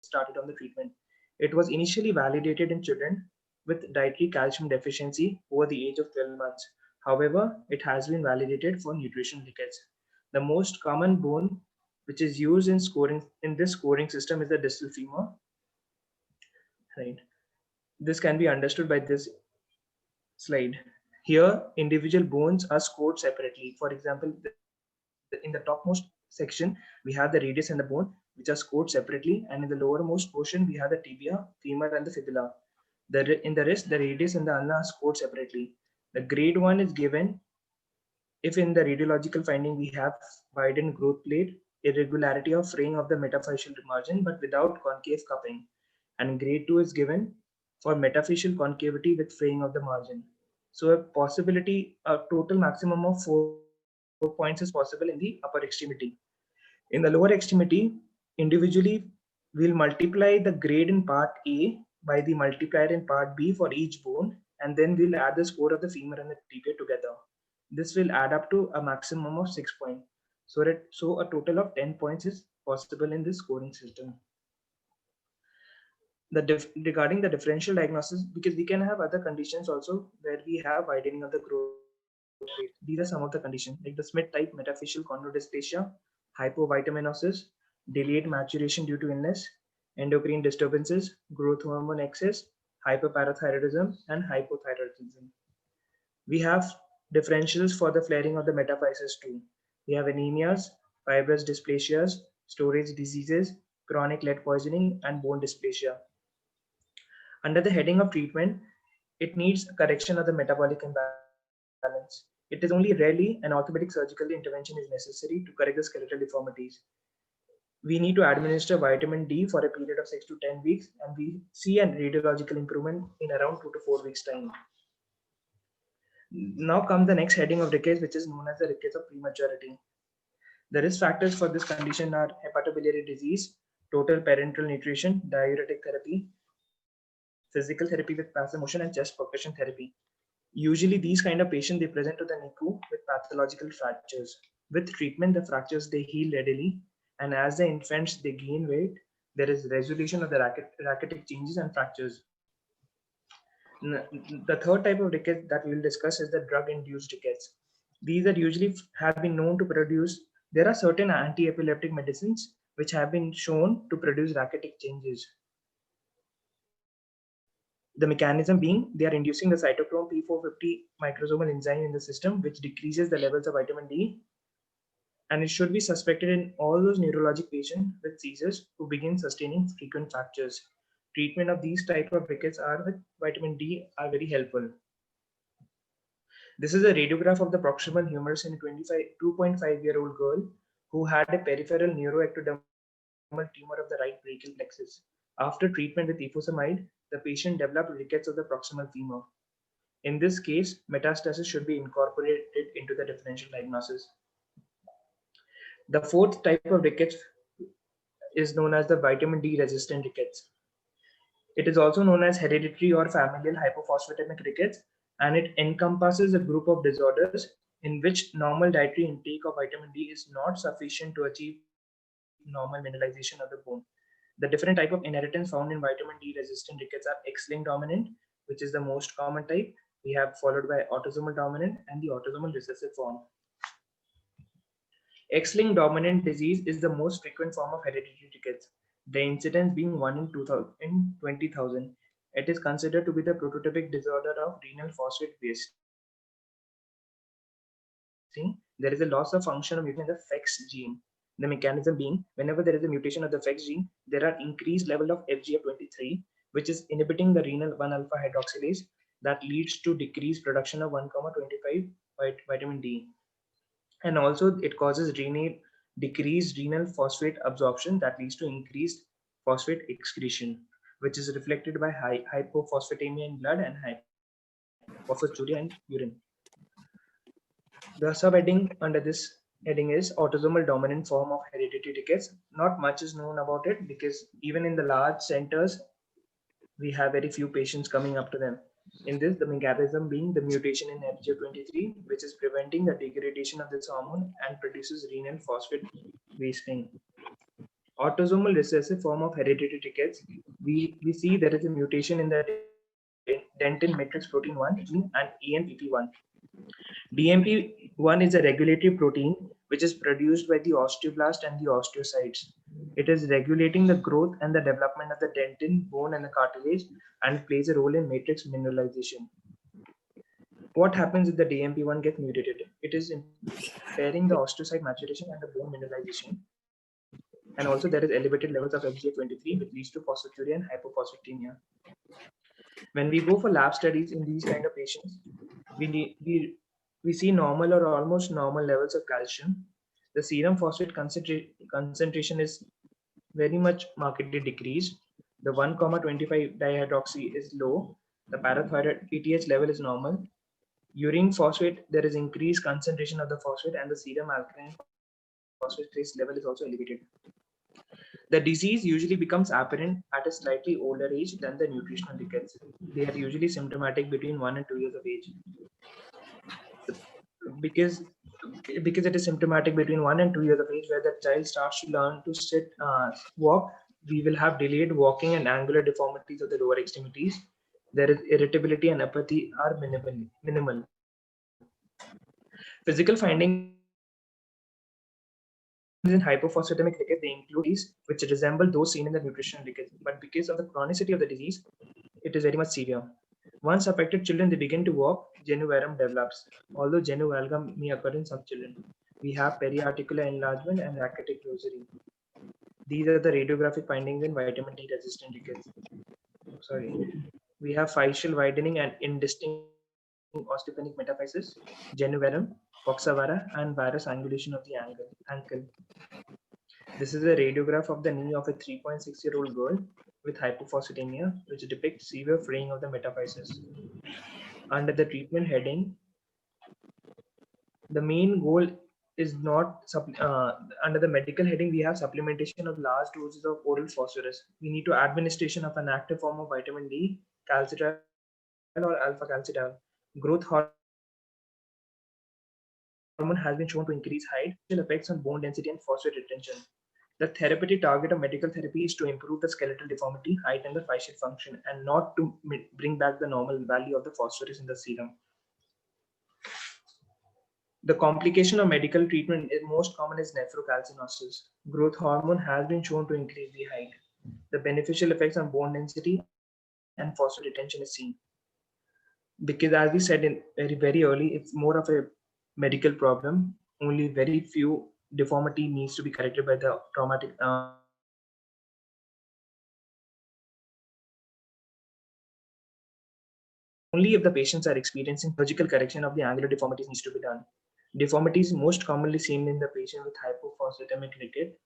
started on the treatment. It was initially validated in children with dietary calcium deficiency over the age of 12 months. However, it has been validated for nutrition rickets. The most common bone which is used in this scoring system is the distal femur. Right. This can be understood by this slide. Here, individual bones are scored separately. For example, in the topmost section, we have the radius and the bone, which are scored separately, and in the lowermost portion, we have the tibia, femur, and the fibula. In the wrist, the radius and the ulna are scored separately. The grade 1 is given if in the radiological finding we have widened growth plate, irregularity of fraying of the metaphyseal margin, but without concave cupping. And grade 2 is given for metaphyseal concavity with fraying of the margin. So a total maximum of 4 points is possible in the upper extremity. In the lower extremity, individually we'll multiply the grade in part A by the multiplier in part B for each bone, and then we'll add the score of the femur and the tibia together. This will add up to a maximum of 6 points. So a total of 10 points is possible in this scoring system. Regarding the differential diagnosis, because we can have other conditions also where we have widening of the growth rate. These are some of the conditions like the Smith type metaphyseal chondrodysplasia, hypovitaminosis, delayed maturation due to illness, endocrine disturbances, growth hormone excess, hyperparathyroidism, and hypothyroidism. We have differentials for the flaring of the metaphyses too. We have anemias, fibrous dysplasias, storage diseases, chronic lead poisoning, and bone dysplasia. Under the heading of treatment, it needs a correction of the metabolic imbalance. It is only rarely an orthopedic surgical intervention is necessary to correct the skeletal deformities. We need to administer vitamin D for a period of 6 to 10 weeks, and we see a radiological improvement in around 2 to 4 weeks' time. Now comes the next heading of rickets, which is known as the rickets of prematurity. The risk factors for this condition are hepatobiliary disease, total parenteral nutrition, diuretic therapy, physical therapy with passive motion, and chest percussion therapy. Usually these kind of patients, they present to the NICU with pathological fractures. With treatment, the fractures, they heal readily, and as the infants, they gain weight, there is resolution of the rachitic changes and fractures. The third type of rickets that we will discuss is the drug-induced rickets. These are usually have been known to produce, there are certain anti-epileptic medicines which have been shown to produce rachitic changes. The mechanism being they are inducing the cytochrome P450 microsomal enzyme in the system, which decreases the levels of vitamin D. And it should be suspected in all those neurologic patients with seizures who begin sustaining frequent fractures. Treatment of these type of rickets are with vitamin D are very helpful. This is a radiograph of the proximal humerus in a 2.5-year-old girl who had a peripheral neuroectodermal tumor of the right brachial plexus. After treatment with ifosfamide, the patient developed rickets of the proximal femur. In this case, metastasis should be incorporated into the differential diagnosis. The fourth type of rickets is known as the vitamin D resistant rickets. It is also known as hereditary or familial hypophosphatemic rickets, and it encompasses a group of disorders in which normal dietary intake of vitamin D is not sufficient to achieve normal mineralization of the bone. The different type of inheritance found in vitamin D resistant rickets are X-linked dominant, which is the most common type. We have followed by autosomal dominant and the autosomal recessive form. X-linked dominant disease is the most frequent form of hereditary rickets, the incidence being 1 in 20,000. It is considered to be the prototypic disorder of renal phosphate wasting. There is a loss of function of mutation in the FEX gene. The mechanism being, whenever there is a mutation of the FEX gene, there are increased level of FGF23, which is inhibiting the renal 1-alpha hydroxylase that leads to decreased production of 1,25 vitamin D. And also it causes decreased renal phosphate absorption that leads to increased phosphate excretion, which is reflected by hypophosphatemia in blood and hypophosphatemia in urine. The subheading under this heading is autosomal dominant form of hereditary rickets. Not much is known about it because even in the large centers, we have very few patients coming up to them. In this, the mechanism being the mutation in FGF23, which is preventing the degradation of this hormone and produces renal phosphate wasting. Autosomal recessive form of hereditary rickets, we see there is a mutation in the dentin matrix protein 1 gene and ENPP1. DMP1 is a regulatory protein which is produced by the osteoblast and the osteocytes. It is regulating the growth and the development of the dentin, bone, and the cartilage, and plays a role in matrix mineralization. What happens if the DMP1 gets mutated? It is impairing the osteocyte maturation and the bone mineralization. And also there is elevated levels of FGF23, which leads to phosphaturia and hypophosphatemia. When we go for lab studies in these kind of patients, we see normal or almost normal levels of calcium. The serum phosphate concentration is very much markedly decreased. The 1,25 dihydroxy is low. The parathyroid PTH level is normal. Urine phosphate, there is increased concentration of the phosphate, and the serum alkaline phosphatase level is also elevated. The disease usually becomes apparent at a slightly older age than the nutritional rickets. They are usually symptomatic between 1 and 2 years of age. Because it is symptomatic between 1 and 2 years of age, where the child starts to learn to sit, walk, we will have delayed walking and angular deformities of the lower extremities. There is irritability and apathy are minimal. Physical findings in hypophosphatemic rickets, they include these which resemble those seen in the nutritional rickets, but because of the chronicity of the disease, it is very much severe. Once affected children, they begin to walk, genu varum develops, although genu valgum may occur in some children. We have periarticular enlargement and rachitic rosary. These are the radiographic findings in vitamin D resistant rickets. Sorry. We have facial widening and indistinct osteopenic metaphysis, genu varum, coxa vara, and varus angulation of the ankle. This is a radiograph of the knee of a 3.6-year-old girl with hypophosphatemia, which depicts severe fraying of the metaphysis. Under the treatment heading, the main goal is not under the medical heading, we have supplementation of large doses of oral phosphorus. We need to administration of an active form of vitamin D, calcitriol or alpha calcitriol. Growth hormone has been shown to increase height, effects on bone density and phosphate retention. The therapeutic target of medical therapy is to improve the skeletal deformity, height, and the facial function, and not to bring back the normal value of the phosphorus in the serum. The complication of medical treatment is most common is nephrocalcinosis. Growth hormone has been shown to increase the height. The beneficial effects on bone density and phosphate retention is seen. Because as we said in very early, it's more of a medical problem. Only very few deformity needs to be corrected by the traumatic only if the patients are experiencing surgical correction of the angular deformities needs to be done. Deformities most commonly seen in the patient with hypophosphatemic ricket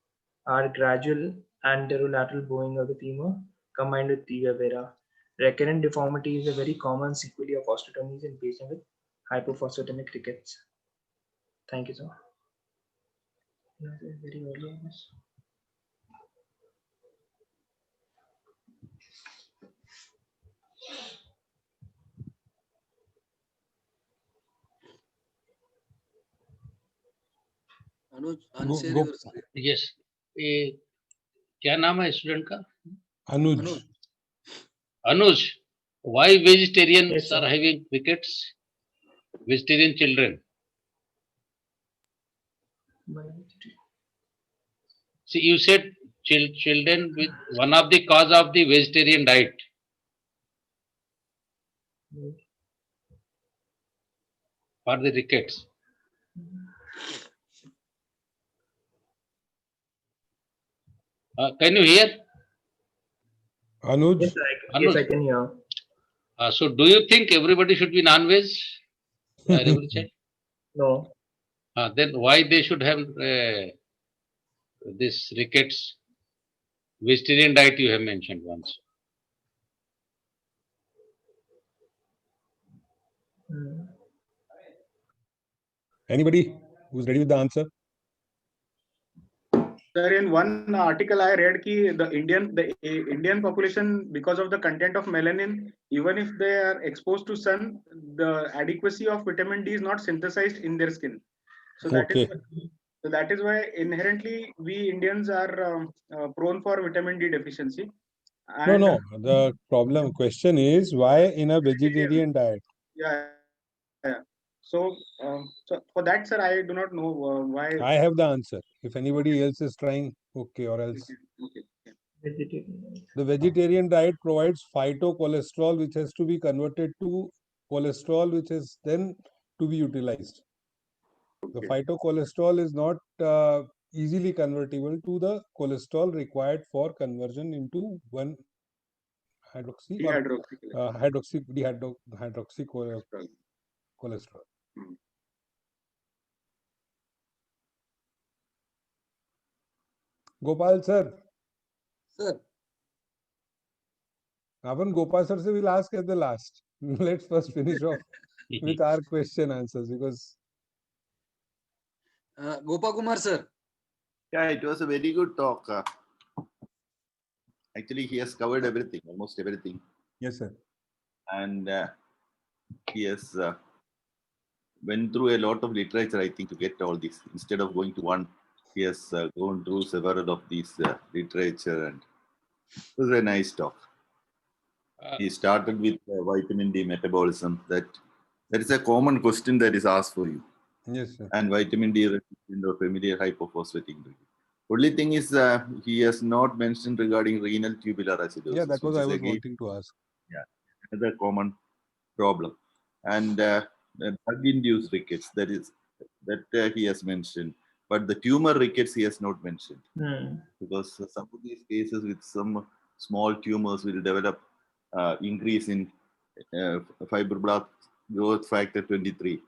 are gradual anterolateral bowing of the femur combined with tibia vera. Recurrent deformity is a very common sequelae of osteotomies in patients with hypophosphatemic rickets. Thank you, sir. Very early on this. Anuj yes, क्या नाम है student का? अनुज. Why vegetarians are having rickets? Vegetarian children. See, you said children with one of the cause of the vegetarian diet. For the rickets. Can you hear? Anuj? Yes, I can hear. So, do you think everybody should be non-veg? No. Then why they should have this rickets? Vegetarian diet you have mentioned once. Anybody who's ready with the answer? Sir, in one article I read the Indian population, because of the content of melanin, even if they are exposed to sun, the adequacy of vitamin D is not synthesized in their skin. So that is So that is why inherently we Indians are prone for vitamin D deficiency. No, And no. The question is why in a vegetarian diet? yeah, yeah. So, so for that, sir, I do not know why. I have the answer. If anybody else is trying, okay, or else. Okay. Vegetarian. The vegetarian diet provides phytocholesterol, which has to be converted to cholesterol, which is then to be utilized. The Okay. phytocholesterol is not easily convertible to the cholesterol required for conversion into 1-hydroxy or Dehydroxycholesterol. cholesterol. Hmm. Gopal sir, Sir, Avan Gopal sir se we'll ask at the last. Let's first finish off with our question answers because Gopakumar sir. Yeah, it was a very good talk. Actually, he has covered everything, almost everything, yes sir. and he has went through a lot of literature, I think, to get all this. Instead of going to one, he has gone through several of these literature, and it was a nice talk. He started with vitamin D metabolism. That is a common question that is asked for you. Yes sir. And vitamin D resistant or familiar hypophosphatemia. Only thing is, he has not mentioned regarding renal tubular acidosis. Yeah, that was I was again, wanting to ask. Yeah, another common problem. And drug-induced rickets, that he has mentioned. But the tumor rickets he has not mentioned. Because some of these cases with some small tumors will develop increase in fibroblast growth factor 23.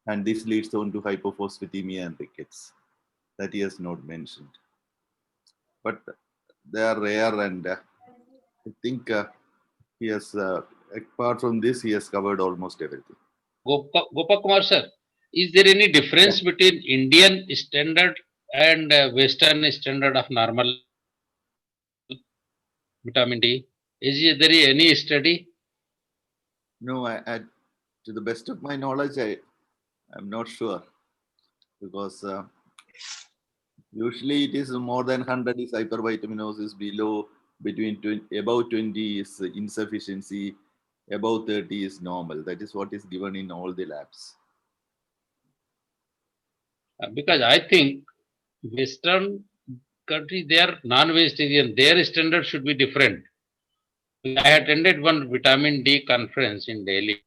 And this leads on to hypophosphatemia and rickets that he has not mentioned. But they are rare, and I think he has, apart from this, he has covered almost everything. Gopakumar sir, is there any difference between Indian standard and Western standard of normal vitamin D? Is there any study? No, to the best of my knowledge, I'm not sure, because usually it is more than 100 is hypervitaminosis, below between 20, above 20 is insufficiency, above 30 is normal. That is what is given in all the labs. Because I think Western country, they are non-vegetarian. Their standard should be different. I attended one vitamin D conference in Delhi.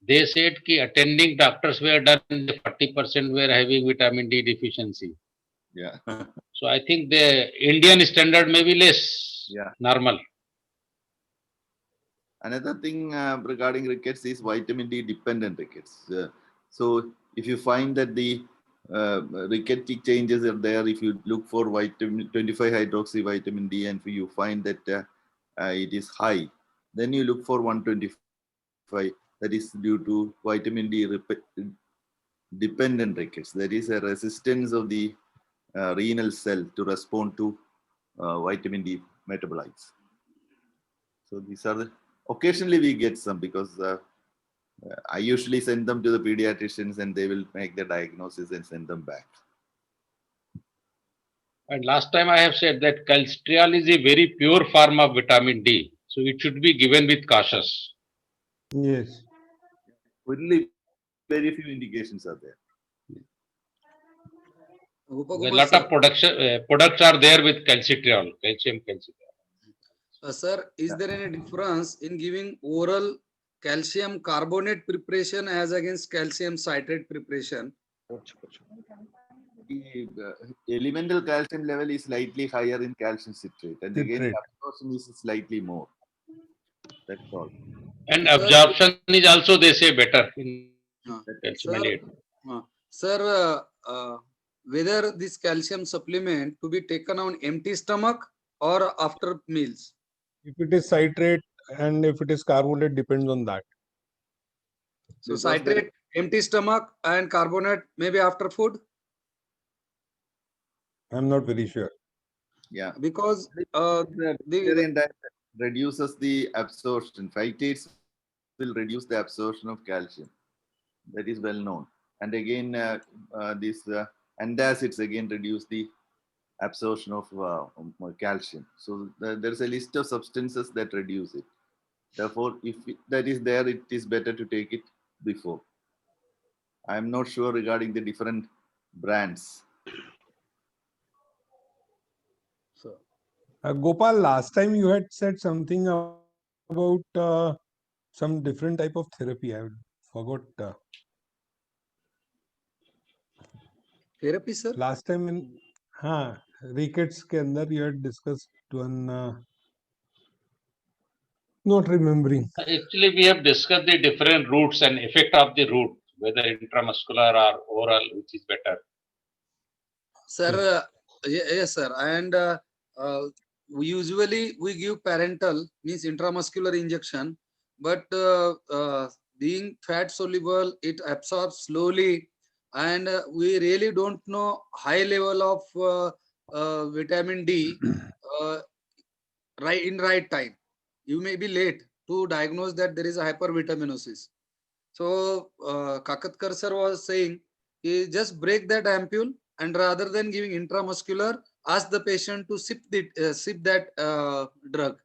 They said that attending doctors were done, 40% were having vitamin D deficiency. Yeah. So I think the Indian standard may be less normal. Another thing regarding rickets is vitamin D dependent rickets. So if you find that the rickety changes are there, if you look for vitamin 25 hydroxy vitamin D and you find that it is high, then you look for 125. That is due to vitamin D dependent rickets. There is a resistance of the renal cell to respond to vitamin D metabolites. So these are the, occasionally we get some, because I usually send them to the pediatricians and they will make the diagnosis and send them back. And last time I have said that calcitriol is a very pure form of vitamin D. So it should be given with cautious. Yes. Only very few indications are there. A Gopakumar lot sir. of products are there with calcitriol, calcitriol. Sir, is there any difference in giving oral calcium carbonate preparation as against calcium citrate preparation? The elemental calcium level is slightly higher in calcium citrate, and again the absorption is slightly more. That's all. And absorption is also, they say, better in calcium. Sir, whether this calcium supplement to be taken on empty stomach or after meals? If it is citrate and if it is carbonate, depends on that. So citrate, empty stomach, and carbonate maybe after food? I'm not very sure. Yeah. Because the vegetarian diet reduces the absorption. Phytates will reduce the absorption of calcium. That is well known. And again, this antacids again reduce the absorption of calcium. So there's a list of substances that reduce it. Therefore, if that is there, it is better to take it before. I'm not sure regarding the different brands. So, Gopal, last time you had said something about some different type of therapy. I forgot. therapy, sir. Last time in rickets के अंदर you had discussed one. Not remembering. Actually, we have discussed the different routes and effect of the route, whether intramuscular or oral, which is better. Sir, yes, sir. And usually we give parental, means intramuscular injection, but being fat soluble, it absorbs slowly, and we really don't know high level of vitamin D right in right time. You may be late to diagnose that there is a hypervitaminosis. So Kakatkar sir was saying, just break that ampule, and rather than giving intramuscular, ask the patient to sip that drug,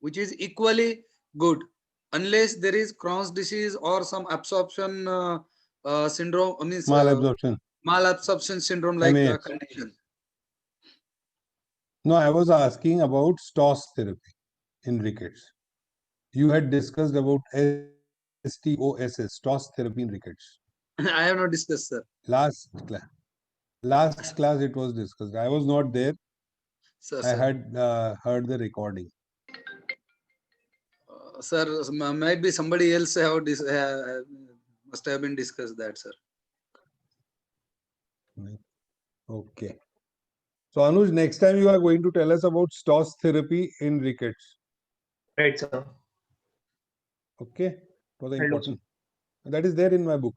which is equally good, unless there is Crohn's disease or some absorption syndrome, means Malabsorption. malabsorption syndrome like MAS. condition. No, I was asking about STOS therapy in rickets. You had discussed about STOSS, STOS therapy in rickets. I have not discussed, sir. Last class it was discussed. I was not there. Sir, I had heard the recording. Sir, maybe somebody else must have been discussed that, sir. Okay. So Anuj, next time you are going to tell us about STOS therapy in rickets. Right, sir. Okay. For the I'll do so. important. That is there in my book.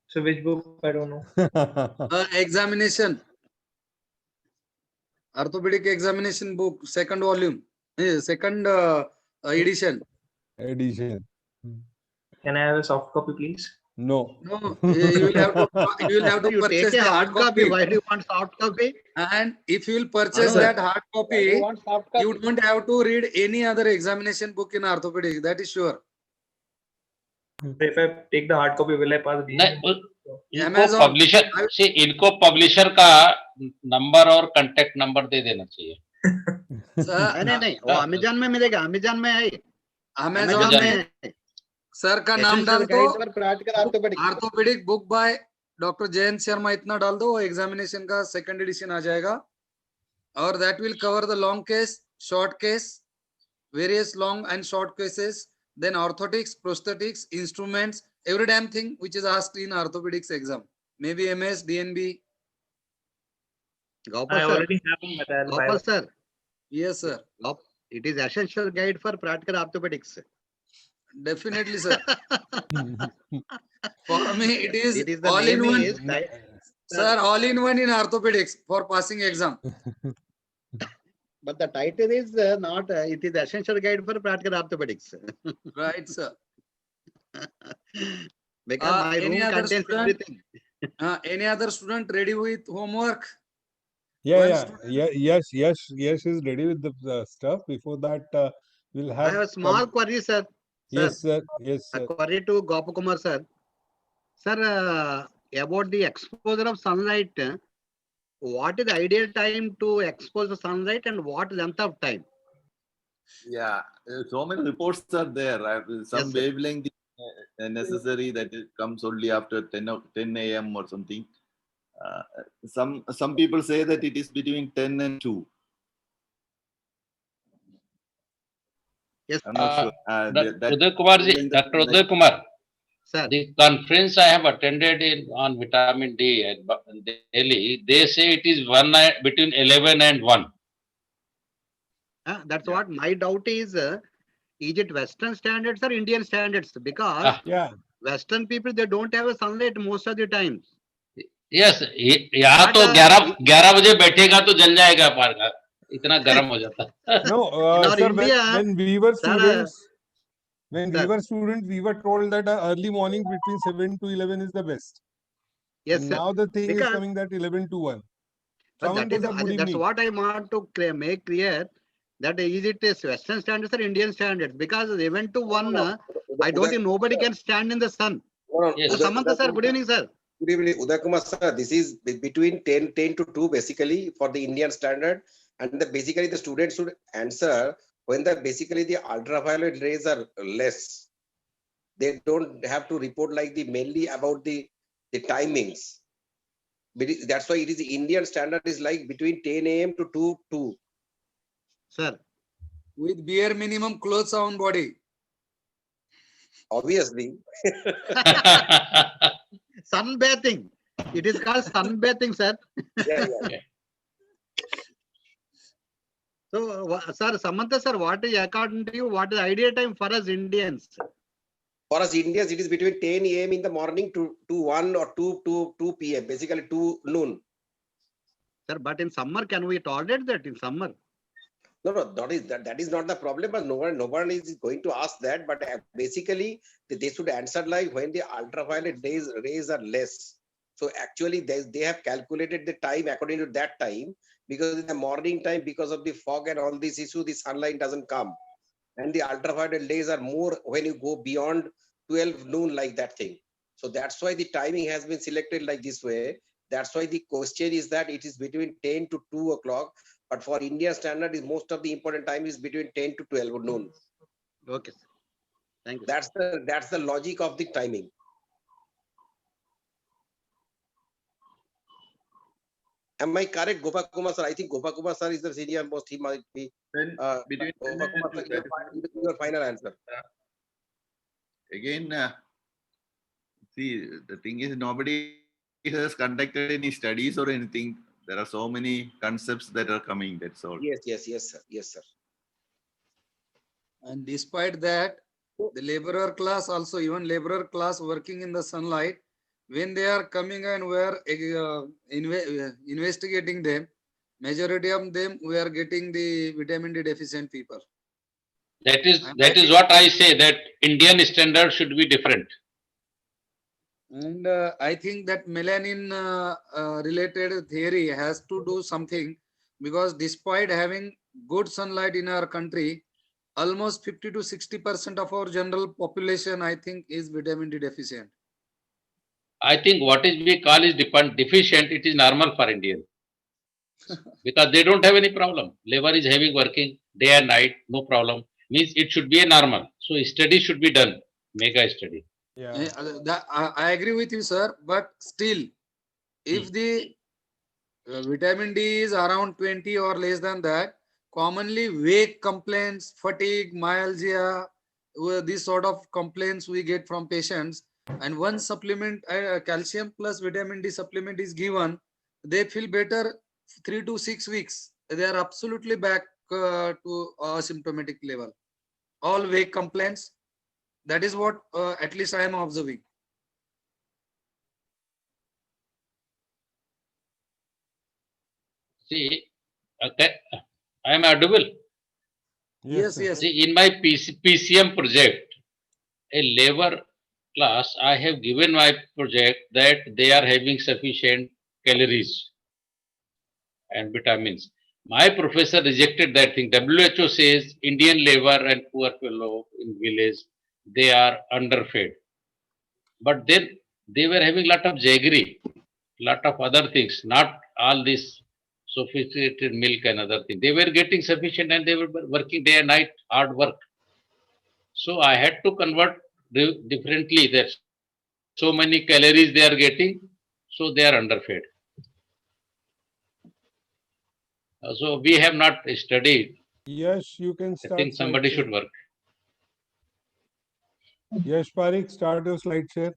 So which book? I don't know. Examination. Orthopedic examination book, second volume, second edition. Edition. Can I have a soft copy, please? No. No, you will have to You purchase take a the hard copy. Why do you want soft copy? And if you will purchase Anuj, that hard Why do copy, you want soft copy? you don't have to read any other examination book in orthopedics. That is sure. If I take the hard copy, will I pass the नहीं, इनको Amazon- publisher से इनको publisher का number और contact number दे देना चाहिए. Sir, नहीं वो अमेजन में मिलेगा. अमेजन में है. अमेजोन Amazon में सर का नाम डाल दो, practical orthopaedics. Orthopaedic book by doctor Jayant Sharma, इतना डाल दो, एग्जामिनेशन का सेकंड एडिशन आ जाएगा. और that will cover the long case, short case, various long and short cases, then orthotics, prosthetics, instruments, every damn thing which is asked in orthopedics exam, maybe MS, DNB. I Gopal sir. already have them, but I'll buy Gopal them. sir. Yes, sir. It is essential guide for practical orthopedics. Definitely, sir. For me, it is the all in name one. is Sir, all in one in orthopedics for passing exam. but the title is not. It is essential guide for practical orthopedics. Right, sir. Because my any room other contains student? everything. Any other student ready with homework? Yeah. Yes, is ready with the stuff. Before that, we'll I have. have a small query, sir. Yes, sir. A query to Gopakumar sir. Sir, about the exposure of sunlight, what is the ideal time to expose the sunlight and what length of time? Yeah, so many reports are there. Some Yes, sir. wavelength is necessary, that it comes only after 10 a.m. or something. Some people say that it is between 10 and 2. Yes. I'm not sure. Uday Kumar ji, Dr. Uday Kumar, Sir, the conference I have attended on vitamin D at Delhi, they say it is between 11 and 1. that's what my doubt is. Is it Western standards or Indian standards? Because Yeah. Western people, they don't have a sunlight most of the time. Yes, यहाँ तो 11 बजे बैठेगा तो जल जाएगा पार का, इतना गर्म हो जाता है. No, In our sir, India, when we were sir, students, when we sir. were students, we were told that early morning between 7 to 11 is the best. Yes, And sir. now the thing is Because- coming that 11 to 1. But that is, Samantha sir, good that's evening. what I want to make clear, that is it is Western standards or Indian standards? Because 11 to 1, I don't think nobody can stand in the sun. Yes. Samantha sir, good evening, sir. Good evening, Uday Kumar sir. This is between 10 to 2 basically for the Indian standard, and basically the students should answer when basically the ultraviolet rays are less. They don't have to report like mainly about the timings. But that's why it is the Indian standard is like between 10 a.m. to 2. Sir, With bare minimum clothes on body. Obviously. sunbathing. It is called sunbathing, sir. Yeah. So, sir, Samantha sir, what is according to you, what is the ideal time for us Indians? For us Indians, it is between 10 a.m. in the morning to 1 or 2 p.m. Basically 2 noon. Sir, but in summer, can we tolerate that in summer? No, that is not the problem, but no one is going to ask that. But basically, they should answer like when the ultraviolet rays are less. So actually, they have calculated the time according to that time, because in the morning time, because of the fog and all this issue, the sunlight doesn't come, and the ultraviolet rays are more when you go beyond 12 noon, like that thing. So that's why the timing has been selected like this way. That's why the question is that it is between 10 to 2 o'clock. But for India standard, is most of the important time is between 10 to 12 noon. Okay, sir. Thank you. That's the logic of the timing. Am I correct, Gopakumar sir? I think Gopakumar sir is the senior most. He might be. Between Gopakumar sir, your final answer. Again, see, the thing is, nobody has conducted any studies or anything. There are so many concepts that are coming. That's all. Yes, sir. And despite that, the laborer class also, even laborer class working in the sunlight, when they are coming and we are investigating them, majority of them, we are getting the vitamin D deficient people. That is what I say, that Indian standard should be different. And I think that melanin related theory has to do something, because despite having good sunlight in our country, almost 50 to 60% of our general population, I think, is vitamin D deficient. I think what is we call is deficient, it is normal for Indian. Because they don't have any problem. Labor is having working day and night, no problem. Means it should be a normal. So study should be done, mega study. Yeah. I agree with you, sir. But still, if the vitamin D is around 20 or less than that, commonly weight complaints, fatigue, myalgia, these sort of complaints we get from patients. And one supplement, calcium plus vitamin D supplement is given, they feel better 3 to 6 weeks. They are absolutely back to asymptomatic level. All weight complaints. That is what at least I am observing. See, I am audible. Yes. See, in my PCM project, a labor class, I have given my project that they are having sufficient calories and vitamins. My professor rejected that thing. WHO says Indian labor and poor fellow in village, they are underfed. But then they were having lot of jaggery, lot of other things, not all this sophisticated milk and other things. They were getting sufficient and they were working day and night, hard work. So I had to convert differently, that so many calories they are getting, so they are underfed. So we have not studied. Yes, you can I start. think somebody should work. Yes, Parik, start your slide share.